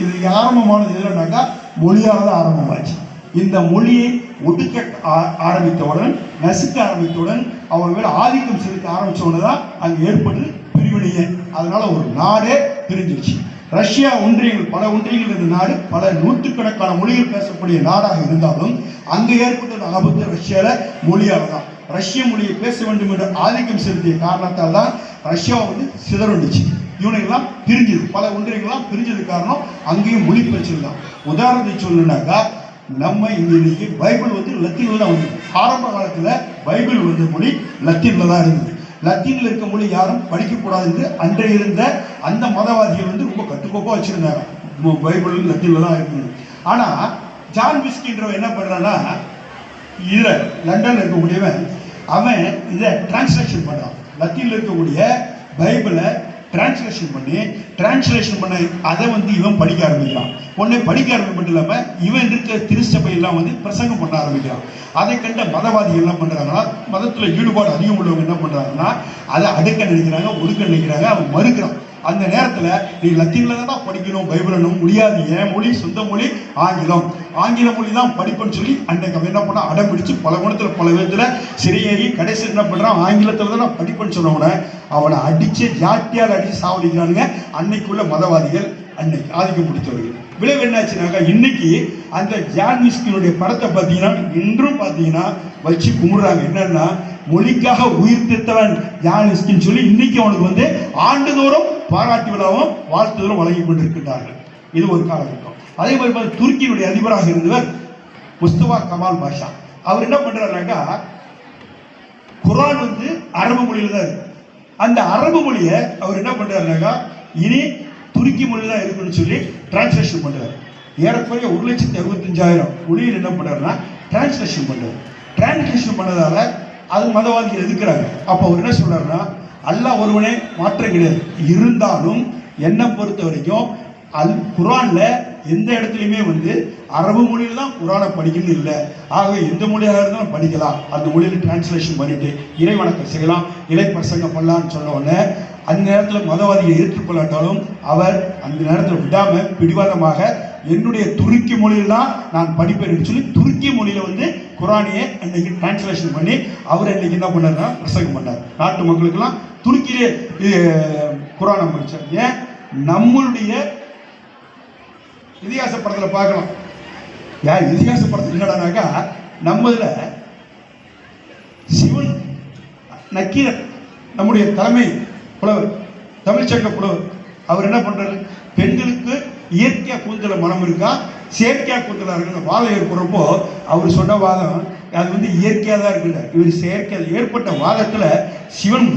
இது ஆரம்பமானது எதுனாக்கா மொழியால் தான் ஆரம்பமாச்சு. இந்த மொழியை ஒடுக்க ஆரம்பித்தவுடன், நசுக்க ஆரம்பித்தவுடன், அவங்க மேல ஆதிக்கம் செலுத்த ஆரம்பிச்சவுடனே தான் அங்கே ஏற்படுது பிரிவினையே. அதனால ஒரு நாடே பிரிஞ்சிருச்சு. ரஷ்யா ஒன்றியங்கள், பல ஒன்றியங்கள் இருந்த நாடு, பல நூற்றுக்கணக்கான மொழிகள் பேசக்கூடிய நாடாக இருந்தாலும் அங்கே ஏற்பட்ட ஆபத்து ரஷ்யால மொழியால் தான். ரஷ்ய மொழியை பேச வேண்டும் என்று ஆதிக்கம் செலுத்திய காரணத்தால் தான் ரஷ்யா சிதறண்டுச்சு. இவனுங்கெல்லாம் பிரிஞ்சது, பல ஒன்றியங்கள்லாம் பிரிஞ்சது காரணம் அங்கேயும் மொழி பிரச்சனை தான். உதாரணத்தை சொல்லணும்னாக்கா, நம்ம இன்னைக்கு பைபிள் லத்தீன்ல தான் வந்து. ஆரம்ப காலத்தில் பைபிள் மொழி லத்தீன்ல தான் இருந்தது. லத்தீன்ல இருக்க மொழி யாரும் படிக்கக்கூடாது என்று அன்றைய இருந்த அந்த மதவாதிகள் ரொம்ப கட்டுக்கோப்பாக வச்சிருந்தாங்க. பைபிள் லத்தீன்ல தான் இருக்குது. ஆனா ஜான் விஸ்கின்றவன் என்ன பண்றான்னா, இதுல லண்டன்ல இருக்கக்கூடியவன் அவன் இதை டிரான்ஸ்லேஷன் பண்றான். லத்தீன்ல இருக்கக்கூடிய பைபிளை டிரான்ஸ்லேஷன் பண்ண அதை இவன் படிக்க ஆரம்பிக்கிறான். உடனே படிக்க ஆரம்பிப்பது இல்லாம இவன் இருக்க திருச்சபையெல்லாம் பிரசங்கம் பண்ண ஆரம்பிக்கிறான். அதை கண்ட மதவாதிகள் என்ன பண்றாங்கன்னா, மதத்துல ஈடுபாடு அதிகம் உள்ளவங்க என்ன பண்றாங்கன்னா, அதை அடுக்க நினைக்கிறாங்க, ஒடுக்க நினைக்கிறாங்க. அவன் மறுக்கிறான். அந்த நேரத்தில் நீ லத்தீன்ல தான் படிக்கணும், பைபிள் முடியாது, என் மொழி சொந்த மொழி ஆங்கில மொழி தான் படிப்புன்னு சொல்லி அன்னைக்கு அவன் என்ன பண்ணா, அடம் பிடிச்சு பல குணத்தில் பல விதத்தில் சிறையேறி கடைசி என்ன பண்றான், ஆங்கிலத்தில் தான் நான் படிப்புன்னு சொன்னவன அவனை அடிச்சு ஜாட்டியால் அடிச்சு சாவடிக்கிறானுங்க அன்னைக்குள்ள மதவாதிகள், அன்னைக்கு ஆதிக்கம் முடித்தவர்கள். விளைவு என்னாச்சுனாக்கா, இன்னைக்கு அந்த ஜான் விஸ்கினுடைய படத்தை பார்த்தீங்கன்னா இன்றும் பார்த்தீங்கன்னா வச்சு கும்பிடுறாங்க. என்னன்னா, மொழிக்காக உயிர் தித்தவன் ஜான் விஸ்கின்னு சொல்லி இன்னைக்கு அவனுக்கு ஆண்டுதோறும் பாராட்டு விழாவும் வாழ்த்துதலும் வழங்கி கொண்டிருக்கின்றார்கள். இது ஒரு காலகட்டம். அதே மாதிரி துருக்கியினுடைய அதிபராக இருந்தவர் முஸ்தபா கமால் பாஷா. அவர் என்ன பண்றாருனாக்கா, குர்ஆன் அரபு மொழியில தான் இருக்கு. அந்த அரபு மொழியை அவர் என்ன பண்றாருனாக்கா, இனி துருக்கி மொழி தான் இருக்குன்னு சொல்லி டிரான்ஸ்லேஷன் பண்றாரு. ஏறக்குறைய 1,65,000 மொழியில் என்ன பண்றாருன்னா டிரான்ஸ்லேஷன் பண்றாரு. டிரான்ஸ்லேஷன் பண்ணதால அது மதவாதிகள் எதிர்க்கிறாங்க. அப்போ அவர் என்ன சொல்றாருன்னா, அல்லாஹ் ஒருவனே மாற்றம் கிடையாது, இருந்தாலும் என்னை பொறுத்த வரைக்கும் குர்ஆன்ல எந்த இடத்துலையுமே அரபு மொழியில தான் குர்ஆனை படிக்கணும் இல்லை. ஆகவே எந்த மொழியாக இருந்தாலும் படிக்கலாம், அந்த மொழியில டிரான்ஸ்லேஷன் பண்ணிட்டு இறை வணக்கம் செய்யலாம், இறை பிரசங்கம் பண்ணலான்னு சொன்ன உடனே அந்த நேரத்தில் மதவாதியை ஏற்றுக்கொள்ளாட்டாலும் அவர் அந்த நேரத்தில் விடாம பிடிவாதமாக என்னுடைய துருக்கி மொழியெல்லாம் நான் படிப்பேன் சொல்லி துருக்கி மொழியில குர்ஆனையே அன்னைக்கு டிரான்ஸ்லேஷன் பண்ணி அவர் அன்னைக்கு என்ன பண்ணாருன்னா பிரசங்கம் பண்ணார். நாட்டு மக்களுக்கெல்லாம் துருக்கியிலே குர்ஆனை படிச்சார். ஏன், நம்மளுடைய இதிகாச படத்துல பார்க்கலாம். யார் இதிகாச படத்தில் என்னடானாக்கா, நம்மதுல சிவன் நக்கீரன் நம்முடைய தலைமை புலவர், தமிழ்ச்சங்க புலவர், அவர் என்ன பண்றாரு, பெண்களுக்கு இயற்கையா கூந்தல மனம் இருக்கா, செயற்கையா கூந்தலா இருக்குன்னு வாதம் ஏற்படுறப்போ அவர் சொன்ன வாதம் அது இயற்கையா தான் இருக்குல்ல, இவர் செயற்கை ஏற்பட்ட வாதத்துல சிவன்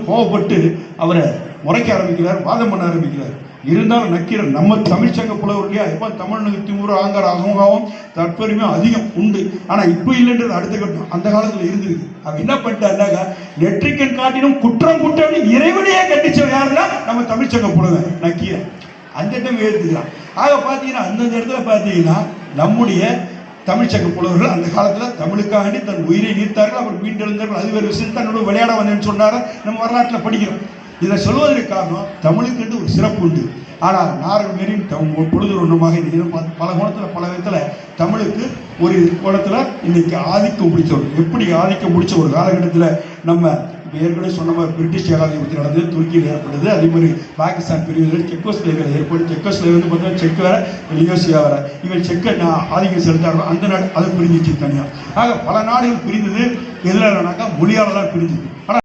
கோவப்பட்டு அவரை முறைக்க ஆரம்பிக்கிறார், வாதம் பண்ண ஆரம்பிக்கிறார். இருந்தாலும் நக்கீரன் நம்ம தமிழ்ச்சங்க புலவர்களையா எப்போ தமிழ்னுக்கு திமுற ஆங்கார அகமுகாவும் தற்பெருமையும் அதிகம் உண்டு. ஆனா இப்போ இல்லைன்றது அடுத்த கட்டம், அந்த காலத்துல இருந்திருக்கு. அவன் என்ன பண்ணிட்டாருனாக்கா, நெற்றிக்கன் காட்டினும் குற்றம் குற்றம்னு இறைவனையே கண்டிச்சவன் யாருன்னா நம்ம தமிழ்ச்சங்க புலவன் நக்கீரன். அந்த டைம் எழுத்துக்கிறான். ஆக பார்த்தீங்கன்னா அந்தந்த இடத்துல பார்த்தீங்கன்னா நம்முடைய தமிழ்ச்சங்க புலவர்கள் அந்த காலத்துல தமிழுக்காக தன் உயிரை நீர்த்தார்கள், அவர் மீண்டெழுந்தார்கள். அது வேறு விஷயம். தன்னோட விளையாட வந்தேன்னு சொன்னார நம்ம வரலாற்றில் படிக்கிறோம். இதை சொல்வதற்கு காரணம் தமிழுக்கு ஒரு சிறப்பு உண்டு. ஆனால் நாரல் மாரியும் பொழுது ஒன்றுமாக பல கோணத்தில் பல விதத்தில் தமிழுக்கு ஒரு கோணத்தில் இன்னைக்கு ஆதிக்கம் பிடிச்சவர். எப்படி ஆதிக்கம் பிடிச்ச ஒரு காலகட்டத்தில் நம்ம ஏற்கனவே சொன்ன மாதிரி பிரிட்டிஷ் ஏகாதிபத்தியம் நடந்தது, துருக்கியில் ஏற்பட்டது. அதே மாதிரி பாகிஸ்தான் பிரிவுகள், செக்கோஸ்லேவியாவில் ஏற்பட்டு, செக்கோஸ்லேவியா பார்த்தீங்கன்னா செக் வேற, லியோசியா வேற. இவன் செக்கை ஆதிக்கம் செலுத்தார்கள், அந்த நாடு அது பிரிஞ்சிச்சு தனியாக. ஆக பல நாடுகள் பிரிந்தது எதிரானாக்கா மொழியால் தான் பிரிஞ்சுது. ஆனால்